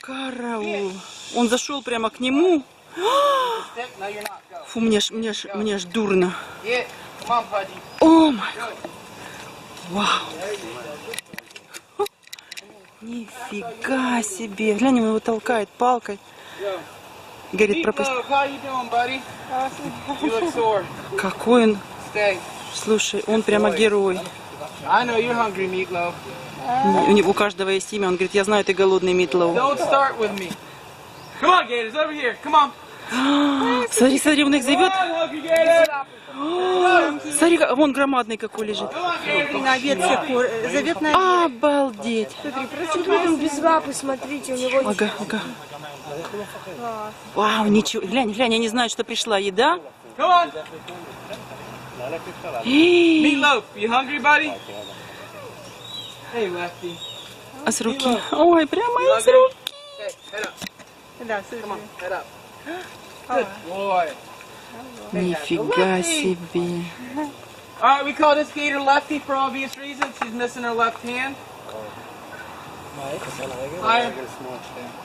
Караул. Он зашел прямо к нему. Фу, мне ж дурно. О май гад. Вау. Нифига себе. Глянь, он его толкает палкой. Говорит, пропусти. Какой он. Слушай, он прямо герой. У каждого есть имя. Он говорит, я знаю, ты голодный, Митлоу. Смотри, смотри, он их зовет. Смотри, вон громадный какой лежит. Обалдеть. Смотри, без лапы, смотрите, у него... Ага, ага. Вау, ничего. Глянь, глянь, они знают, что пришла еда. А с руки? Ой, прямо из руки. Нифига себе. Alright, we call this gator Lefty for obvious reasons. She's missing her left hand. Higher.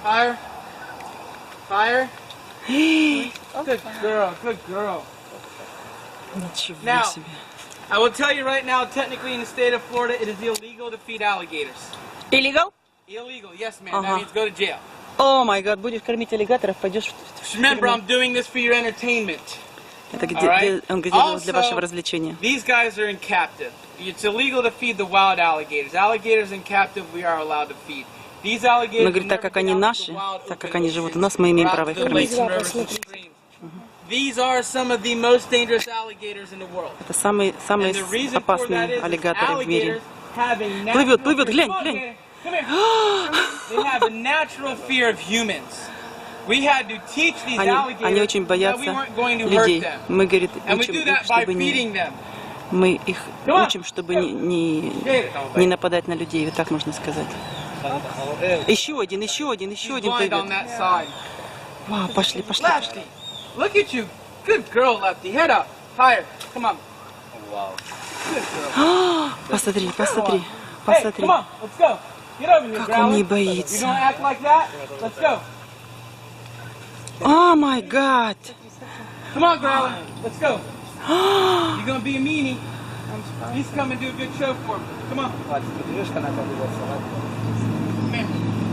Higher. Higher. Good girl, good girl. Ничего себе. I will tell you right now, technically in the state of Florida, it is illegal to feed alligators. Illegal? Illegal, yes ma'am. That means go to jail. О май гад, будешь кормить аллигаторов, пойдешь в Remember, I'm doing this for your entertainment. Это где, он говорит, для вашего развлечения. These guys are in captive. It's illegal to feed the wild alligators. Alligators in captive we are allowed to feed. These alligators. Но говорит, так как они наши, так как они живут у нас, мы имеем право их кормить. These are some of the most dangerous alligators in the world. Это самые опасные аллигаторы в мире. Плывет, плывет, глянь, глянь. They have a natural fear of humans. We had to teach these alligators они очень боятся that we weren't going to людей. hurt them. Мы, говорит, And we учим do их, that by чтобы feeding them. мы их учим, чтобы не нападать на людей, вот так можно сказать. Еще один плывет. Вау, пошли, пошли, пошли. Look at you. Good girl, Lefty. Head up. Higher. Come on. Wow. Посмотри, посмотри, посмотри. Come on. Let's go. Get over here, Как он не боится. You don't act like that? Let's go. О май гад. Come on, Growler. Let's go. You're going to be a meanie. Please come and do a good show for me. Come on.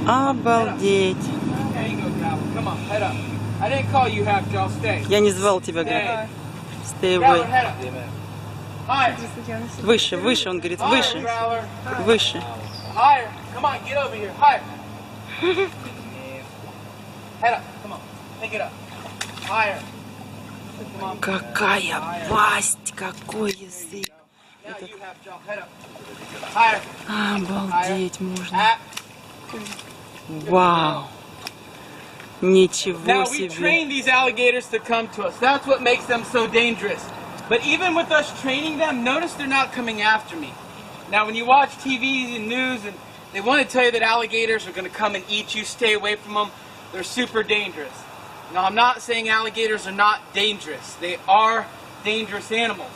Обалдеть. There you go, Growler. Come on. Head up. I didn't call you half jaw. Stay. Я не звал тебя, говорит. Stay Growler, away. head up. Higher. Выше, выше, он говорит, выше, Growler. выше. Higher. Come on, get over here. Higher. Head up. Come on. Pick it up. Higher. Come on. Какая пасть, какой язык. Now you have jaw. Head up. Higher. Обалдеть можно. Up. Вау. Ничего Now we train себе. these alligators to come to us. That's what makes them so dangerous. But even with us training them, notice they're not coming after me. Now when you watch TV and news and they want to tell you that alligators are going to come and eat you, stay away from them. They're super dangerous. Now I'm not saying alligators are not dangerous. They are dangerous animals.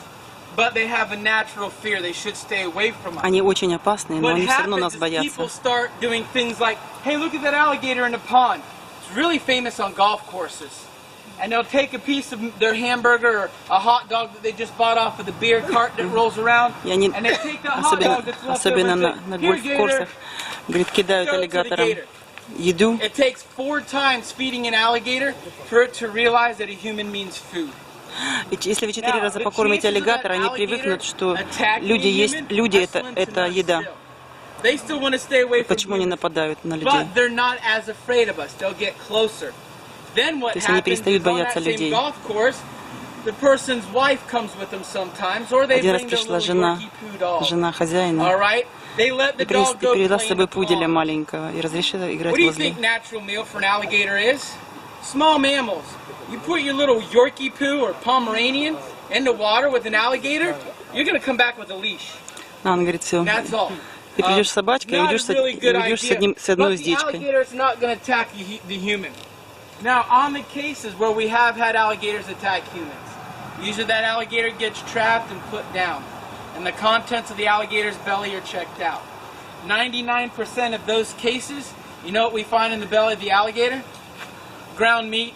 But they have a natural fear. They should stay away from us. Они очень опасные, но What они все равно happens нас is боятся. people start doing things like, hey, look at that alligator in the pond. It's really famous on golf courses. And they'll take a piece of their hamburger or a hot dog that they just bought off of the beer cart that rolls around. И они, And they take that hot dog that's left over особенно and say, на here, гольф-курсах, говорит, кидают Go to the аллигаторам gator. еду. It takes 4 times feeding an alligator for it to realize that a human means food. И если вы 4 раза покормите аллигатора, они привыкнут, что люди это еда. They still want to stay away from Почему они humans. нападают на людей? But they're not as afraid of us. They'll get closer. Then what То есть они happens перестают is on бояться that same людей. golf course, the person's wife comes with them sometimes, or they Один раз bring their пришла little жена, Yorkie poo dog. жена хозяина, All right? They let the и dog go привела play с in собой the пуделя pond. маленького и разрешила играть What do you возле. think natural meal for an alligator is? Small mammals. You put your little Yorkie poo or Pomeranian in the water with an alligator, you're going to come back with a leash. Он говорит, все, That's all. ты придешь с собачкой и уйдешь с одной уздечкой. Alligator's not going to attack the human. Now, on the cases where we have had alligators attack humans, usually that alligator gets trapped and put down, and the contents of the alligator's belly are checked out. 99% of those cases, You know what we find in the belly of the alligator? Ground meat,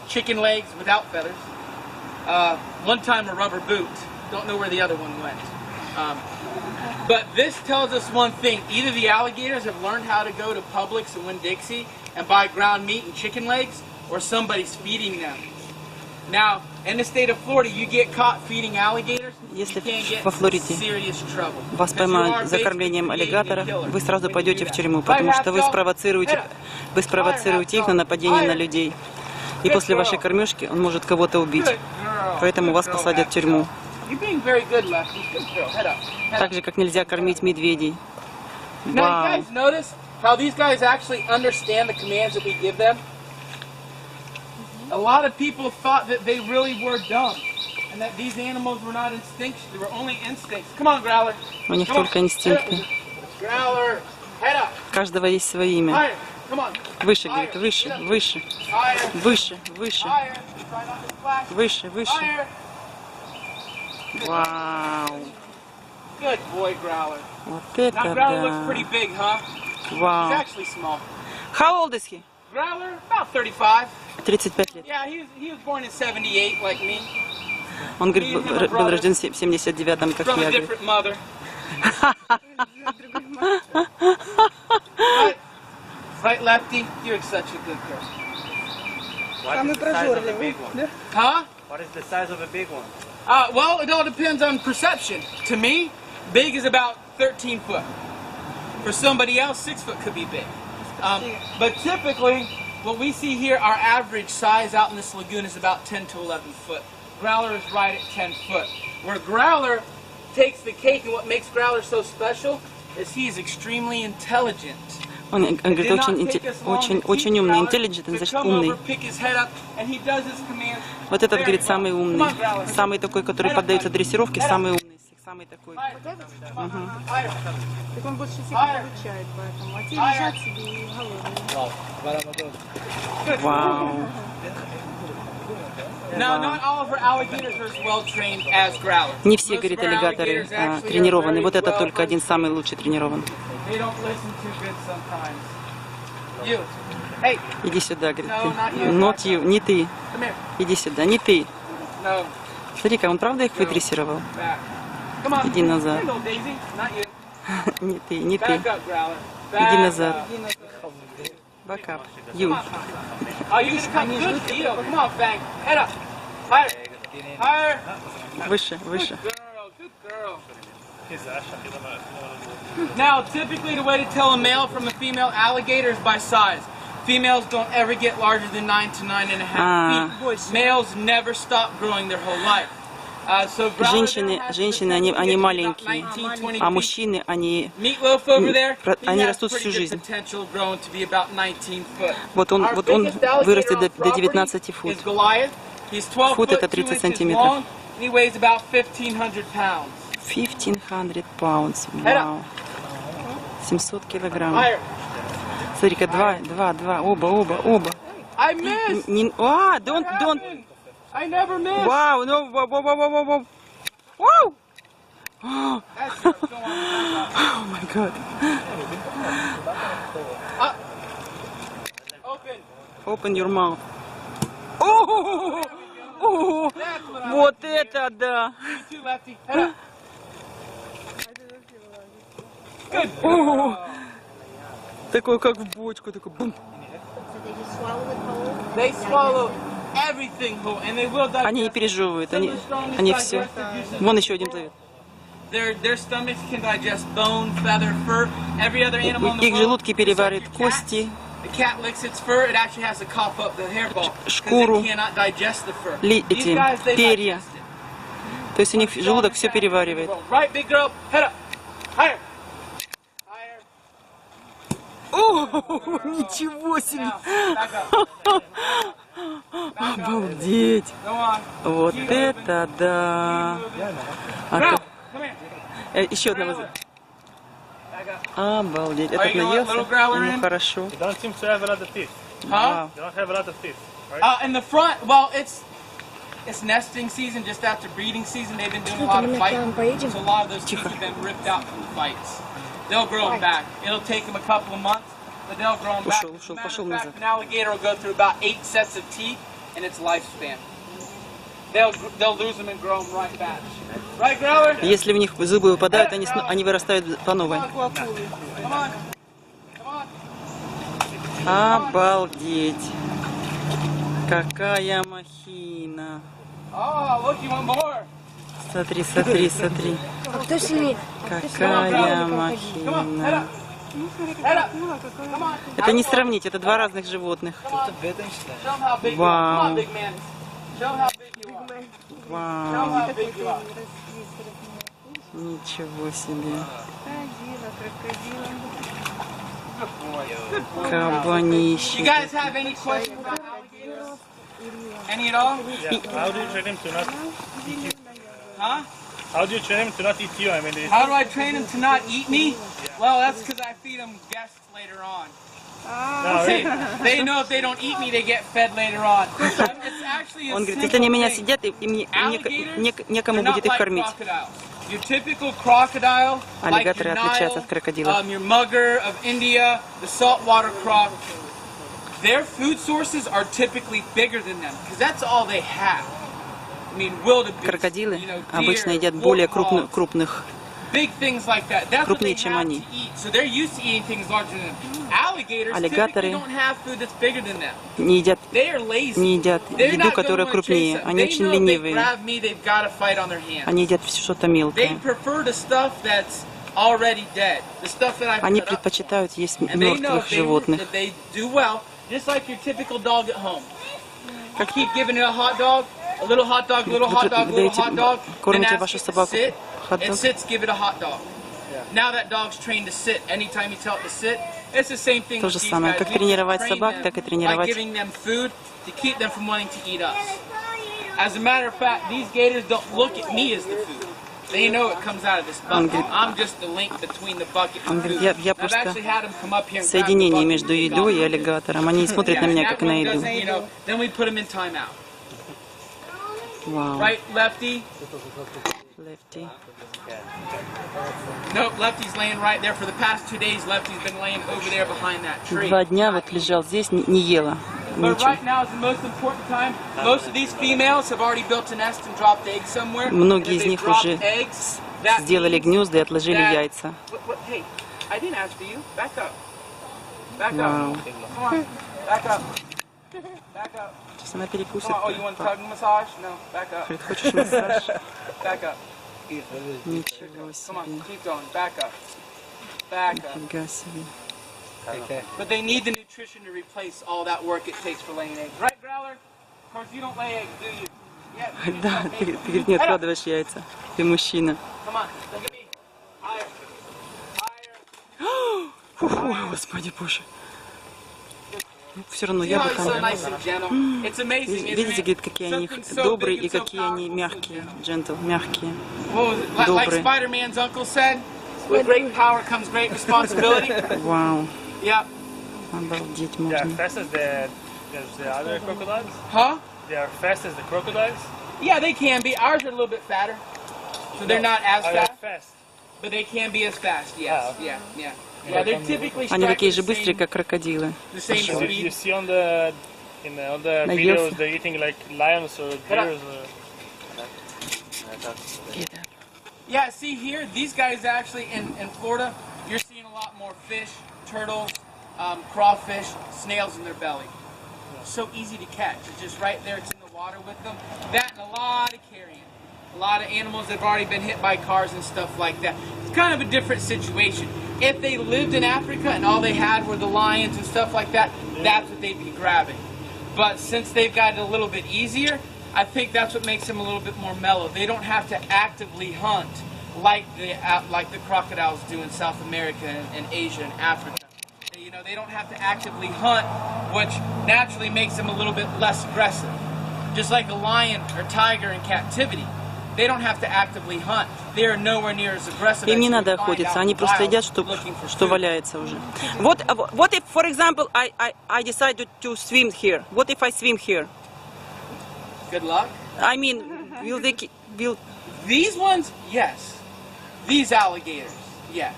chicken legs without feathers. One time a rubber boot. Don't know where the other one went. But this tells us one thing. Either the alligators have learned how to go to Publix and Winn-Dixie and buy ground meat and chicken legs, or somebody's feeding them. Now, in the state of Florida, you get caught feeding alligators, you Если can't get во in Флориде serious trouble. вас Because you поймают are за basically кормлением creating a аллигатора, killer. вы сразу when you пойдете do в that. тюрьму, If I потому have что вы спровоцируете их на нападение на людей. И после вашей кормежки он может кого-то убить. Good girl. Поэтому Good вас girl, посадят в Lefty. тюрьму. You're being very good, Lefty. Good girl. Head up. Head Так up. же, как нельзя кормить медведей. Now, you Вау. guys notice how these guys actually understand the commands that we give them? A lot of people thought that they really were dumb and that these animals were not instincts, they were only instincts. Come on, Growler. У них Come on. только инстинкты. Growler, head up. У каждого есть свое имя. Higher. Come on. Выше, говорит, выше, выше, Higher. выше, выше, Higher. Try not to splash. выше, выше. Higher. Вау. Good boy, Growler. Вот Now, это Growler looks pretty да. big, huh? He's Вау. actually small. How old is he? Growler, about 35. 35 лет. Yeah, he was born in 78, like me. Он, говорит, был рожден в 79-м, как From я, a говорит. different mother. Right, Lefty? You're such a good girl. What is the size of a big one? Huh? What is the size of a big one? Well, it all depends on perception. To me, big is about 13 foot. For somebody else, 6 foot could be big. But typically, what we see here, our average size out in this lagoon is about 10 to 11 foot. Growler is right at 10 foot. Where Growler takes the cake, and what makes Growler so special is he is extremely intelligent. Он говорит, очень умный, intelligent, значит умный. Вот этот, говорит, самый умный. Самый такой, который поддается дрессировке, самый умный из всех, самый такой. Мгм. Так он больше всех получает, поэтому. А те лежат себе и голодные. Вау. Now, not all of our alligators are as well trained as growlers. Не все, Most говорит, of our аллигаторы alligators actually are тренированы. very Вот это well только один самый лучший тренирован. They don't listen too good sometimes. You. Hey, Иди сюда, говорит, No, ты. not you. Not you, не ты. come here. Иди сюда, не ты. No, Смотри-ка, он правда их выдрессировал? back. Come on. Иди назад. Here you go, Daisy. Not you. Не ты, не ты. Back up, growler. Иди Back назад. up. Back up. You. Oh, you're gonna come good deal. Come on, Fang. Head up. Higher. Higher. Выше, выше. Good girl. Now, typically the way to tell a male from a female alligator is by size. Females don't ever get larger than 9 to 9.5 feet. Males never stop growing their whole life. So Женщины, они маленькие, а мужчины, они растут всю жизнь. Вот он вырастет до 19 фут. Фут это 30 сантиметров. 1500 pounds. Вау. 700 килограммов. Смотри-ка, два, оба. I missed. Don't. I never missed. Wow, no, wow. Wow. That's it. Go on. Oh my God. Open. Open your mouth. Oh, That's what I вот like to hear. это да. You too, Lefty. Head up. Good. О, такой как в бочку, такой бум. They swallow everything whole, and they will digest. Они не пережевывают, Some of the strongest они все. digestive juices. Вон еще один плывет. Their stomachs can digest bone, feather, fur. Every other animal in the Их world. желудки переваривают кости, The cat licks its fur. It actually has to cough up the hairball because шкуру, it cannot digest the fur. эти These guys, they перья. digest it. То есть у них желудок все переваривает. Right, big girl. Head up. Higher. Higher. О, ничего себе! Now, back up. Back up. Обалдеть! Go on. Вот это да! А Now, то- come here. еще одного. Back up. Обалдеть! Are Этот you gonna let little наелся, growler ему in? хорошо. You don't seem to have a lot of teeth. Huh? You don't have a lot of teeth, right? In the front, well, it's nesting season, just after breeding season. They've been doing a lot of fighting, so a lot of those teeth have been ripped out from the fights. They'll grow them back. It'll take them a couple of months, but they'll grow them back. Ушел, As a matter пошел of fact, назад. an alligator will go through about 8 sets of teeth in its lifespan. They'll lose them and grow them right back. Right, Growler? Если в них зубы выпадают, они вырастают по новой. Come on. Come on. Обалдеть! Какая махина! Oh, look, you want more? Смотри, смотри, смотри. Кто сильнее? Какая махина! Head up. Come on. Это не сравнить, это два разных животных. Show them how big you are. Come Вау. on, big man. Show them how big you are. Show them Вау! how big you are. Ничего себе! Good boy. Кабанище! You guys have any questions about alligators? Any at all? Yeah. How do you train him to not eat you? Huh? How do you train him to not eat you? I mean, How do I train them to not eat me? Well, that's because I feed them guests later on. no, They, really? they know if they don't eat me, they get fed later on. It's actually a Он говорит, если simple они меня thing. сидят, и Alligators, некому they're not будет их like кормить. crocodiles. Your typical crocodile, like Аллигаторы your отличаются от Nile, крокодилов. your mugger of India, the saltwater croc, their food sources are typically bigger than them because that's all they have. I mean, wildebeest, Крокодилы you know, обычно deer, едят более warthogs, крупных. big things like that. That's what they Крупнее, чем have они. to eat. So they're used to eating things larger than them. Alligators Аллигаторы typically don't have food that's bigger than them. Не едят, They are lazy. не едят They're еду, not которая gonna wanna крупнее. chase them. Они They очень know if they ленивые. grab me, they've got to fight on their hands. Они едят что-то They мелкое. prefer the stuff that's already dead. The stuff that I've Они put up. предпочитают есть And they know мертвых животных. if they do well, just like your typical dog at home. You keep giving it a hot dog, a little hot dog, little hot dog, little hot dog, then Кормите ask вашу it to собаку sit. It хот-дог. sits, give it a hot dog. Now that dog's trained to sit. Anytime you tell it to sit, it's the same thing То with же these самое. guys. Как We тренировать train собак, them так и by тренировать. giving them food to keep them from wanting to eat us. As a matter of fact, these gators don't look at me as the food. They know it comes out of this bucket. I'm just the link between the bucket Он and говорит, food. я I've просто actually had them come up here and grab the соединение bucket между and take едой off. и аллигатором. Они не смотрят на Yeah, меня, that как на one еду. doesn't, you know, then we put them in timeout. Вау. Right, Lefty? Lefty. Nope, Lefty's laying right there. For the past 2 days, Lefty's been laying over there behind that tree. 2 дня вот лежал здесь, не ела. But Ничего. right now is the most important time. Most of these females have already built a nest and dropped eggs somewhere. Многие And if из they've них dropped уже eggs, that сделали means гнезда и отложили that- яйца. Hey, I didn't ask for you. Back up. Back Вау. up. Come on. Back up. Back up. Сейчас она перекусит. Come on. Oh, you want tongue massage? No. Back up. Говорит, хочешь массаж? Back up. Ничего Come on. себе. Keep going. Back up. Back up. Нифига себе. But they need the nutrition to replace all that work it takes for laying eggs. Right, Growler? Of course, you don't lay eggs, do you? Yeah. you Да, don't ты, make ты говорит, не откладываешь яйца. Ты мужчина. Come on, look at me. Higher. Higher. Ой, господи боже. Все равно See я how бы he's so там... nice and gentle? It's amazing, isn't Видите, it? говорит, какие они Something so добрые big и and so какие они powerful, so мягкие. gentle. Джентл, мягкие. What was it? Like Добрые. Spider-Man's uncle said, with great power comes great responsibility. Вау. Yep. Обалдеть They are можно. fast as the other crocodiles? Huh? They are fast as the crocodiles? Yeah, they can be. Ours are a little bit fatter, so they're not as Oh, they're fast, fast. but they can be as fast. Yes. Ah, okay. Yeah. Yeah, they're typically Они такие striking же the быстрые, same, как крокодилы. the same You speed. see on the on the Наелся. videos they're eating like lions or deers. Yeah, see here, these guys actually in Florida, you're seeing a lot more fish, turtles, crawfish, snails in their belly. So easy to catch. It's just right there. It's in the water with them. That and a lot of carrion. A lot of animals that have already been hit by cars and stuff like that. It's kind of a different situation. If they lived in Africa and all they had were the lions and stuff like that, that's what they'd be grabbing. But since they've got it a little bit easier, I think that's what makes them a little bit more mellow. They don't have to actively hunt like the crocodiles do in South America and Asia and Africa. You know, they don't have to actively hunt, which naturally makes them a little bit less aggressive. Just like a lion or tiger in captivity, they don't have to actively hunt. They are nowhere near as aggressive. Им as не you надо would find охотиться, out они in the просто wild едят, что looking for food. валяется уже. What if, for example, I decided to swim here? What if I swim here? Good luck. I mean, will These ones, yes. These alligators, yes.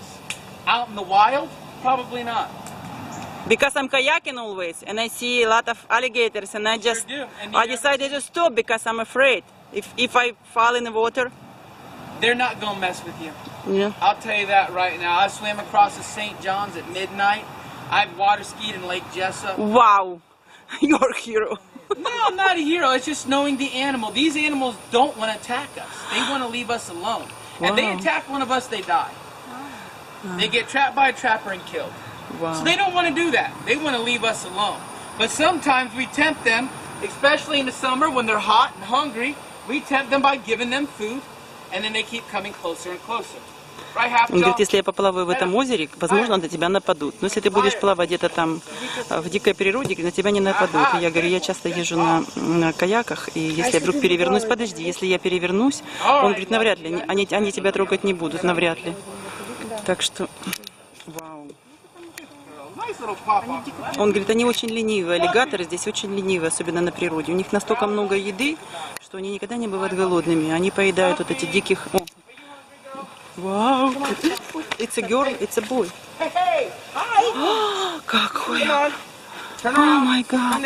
Out in the wild, probably not. Because I'm kayaking always, and I see a lot of alligators, and I just do. And I decided to stop because I'm afraid if I fall in the water. They're not gonna mess with you. Yeah. I'll tell you that right now. I swam across the St. John's at midnight. I've water skied in Lake Jessup. Wow, you're a hero. No, I'm not a hero. It's just knowing the animal. These animals don't want to attack us. They want to leave us alone. And they Wow. attack one of us, they die. They get trapped by a trapper and killed. Wow. So they don't want to do that. They want to leave us alone. But sometimes we tempt them, especially in the summer when they're hot and hungry, we tempt them by giving them food, and then they keep coming closer and closer. Right, half Он говорит, если я поплаваю в этом озере, возможно, на тебя нападут. Но если ты будешь плавать где-то там в дикой природе, на тебя не нападут. И я говорю, я часто езжу на каяках, и если я вдруг перевернусь, подожди, если я перевернусь, он говорит, навряд ли, они тебя трогать не будут, навряд ли. Так что, вау. Он говорит, они очень ленивые, аллигаторы здесь очень ленивые, особенно на природе. У них настолько много еды, что они никогда не бывают голодными. Они поедают вот эти диких... О. Вау! It's a girl, it's a boy. Какой! О май гад!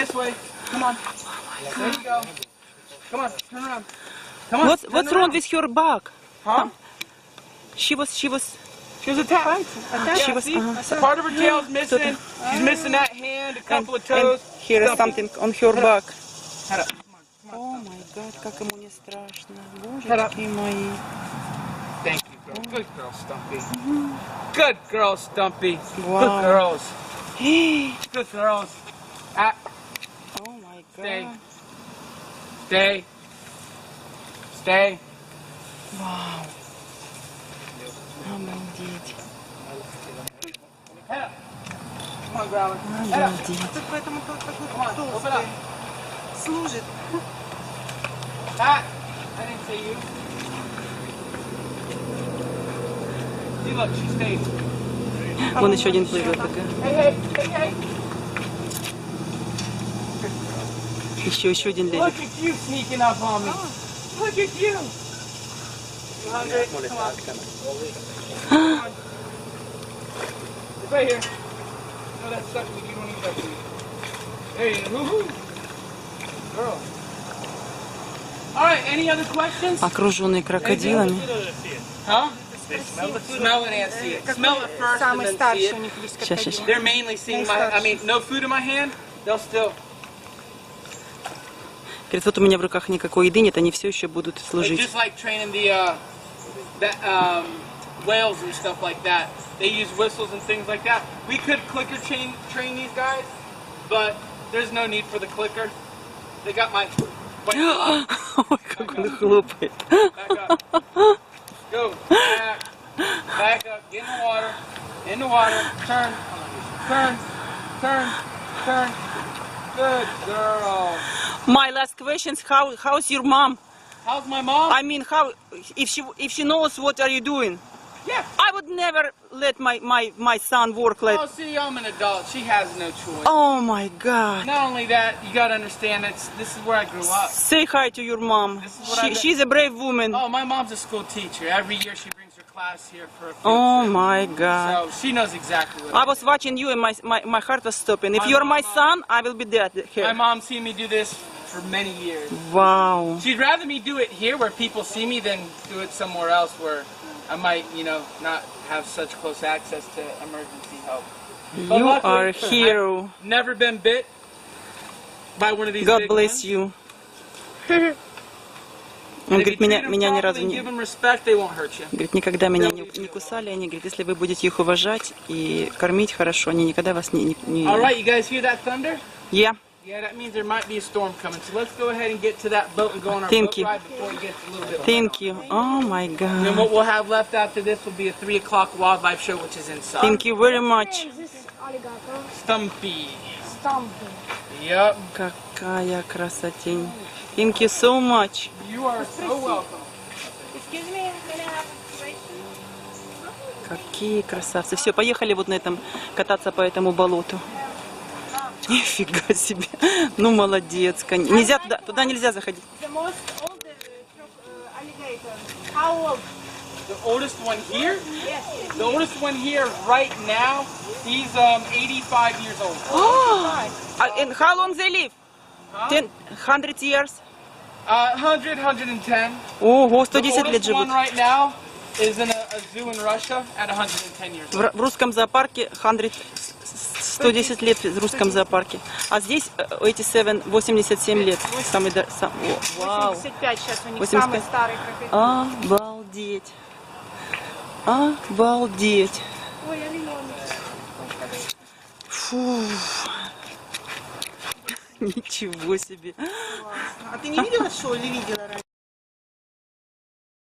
What's wrong with her back? She was attacked. She was Part of her tail's missing. She's missing that hand, a couple of toes. Here is something on her back. Head up. О май гад, как ему не страшно. Божечки мои. Thank you, girl. Good girl, Stumpy. Good girl, Stumpy. Wow. Good girls. Hey. Good girls. Ah, Oh my stay. god. Stay. Stay. Вау. Обалдеть. Head up. Come on, Growler. Head up. Обалдеть. Так поэтому такой Come on, open толстый up. служит. Ah, I didn't say you. See, look, she stayed. Вон еще один плывет. Hey, hey, hey, hey. Еще один лезет. Look at you sneaking up on me. Look at you. You hungry? Come on. Come on. It's right here. No, that's stuck with you. You don't need that food. There you go. Woo-hoo. Girl. All right, any other questions? Окруженный крокодилами. Huh? Smell it and see it. Smell it first and Самый then see старший у it. них есть Сейчас, сейчас. крокодил. They're mainly seeing my, I mean, no food in my hand, they'll still, Говорит, вот у меня в руках никакой еды нет, они все еще будут it's служить. just like training whales and stuff like that. They use whistles and things like that. We could clicker train these guys, but there's no need for the clicker. They got my, Ой, как он хлопает. back up. Go, back up, get in the water, turn, turn, turn, turn. Good girl. My last question is how's your mom? How's my mom? I mean, how if she knows what are you doing? Yeah. I would never let my son work like. Oh, see, I'm an adult. She has no choice. Oh my God! Not only that, you gotta understand this is where I grew up. Say hi to your mom. This is what I did. She's a brave woman. Oh, my mom's a school teacher. Every year she brings her class here for a field Oh trip. my God! So she knows exactly what I was watching you and my heart was stopping. If My you're my mom- son, I will be dead My here. mom's seen me do this for many years. Wow! She'd rather me do it here where people see me than do it somewhere else where I might, not have such close access to emergency help. But You luckily, are a hero. I've never been bit by one of these God big bless ones. you. And Он if you говорит, treat меня them ни properly разу and не... give them respect, they won't hurt you. Говорит, никогда меня не кусали. Они говорят, если вы будете их уважать и кормить хорошо, они никогда вас не... All right, you guys hear that thunder? Yeah. Yeah, that means there might be a storm coming. So let's go ahead and get to that boat and go on our Thank boat you. ride before it gets a little bit Thank you. Oh my And God. what we'll have left after this will be a 3 o'clock wildlife show, which is inside. Thank you very much. This is alligator. Stumpy. Stumpy. Yep. Какая красотень. Thank you so much. You are so welcome. Excuse me, can I have a question? Какие красавцы. Все, поехали вот на этом кататься по этому болоту. Нифига себе. Ну, молодец. Нельзя туда нельзя заходить. The most old alligator. How old? The oldest one here? The oldest one here right now, he's 85 years old. And how long they live? 100 years? 100, 110. Ого, The 110 лет oldest живут. one right now is in a zoo in Russia at 110 years old. В русском зоопарке 110 лет в русском зоопарке. А здесь эти 87 лет. Самый, вау. 85 сейчас у них 85. самый старый крокодил. Обалдеть. Обалдеть. Ой, оленёнок. Фу. Ничего себе. А ты не видела шоу или видела раньше?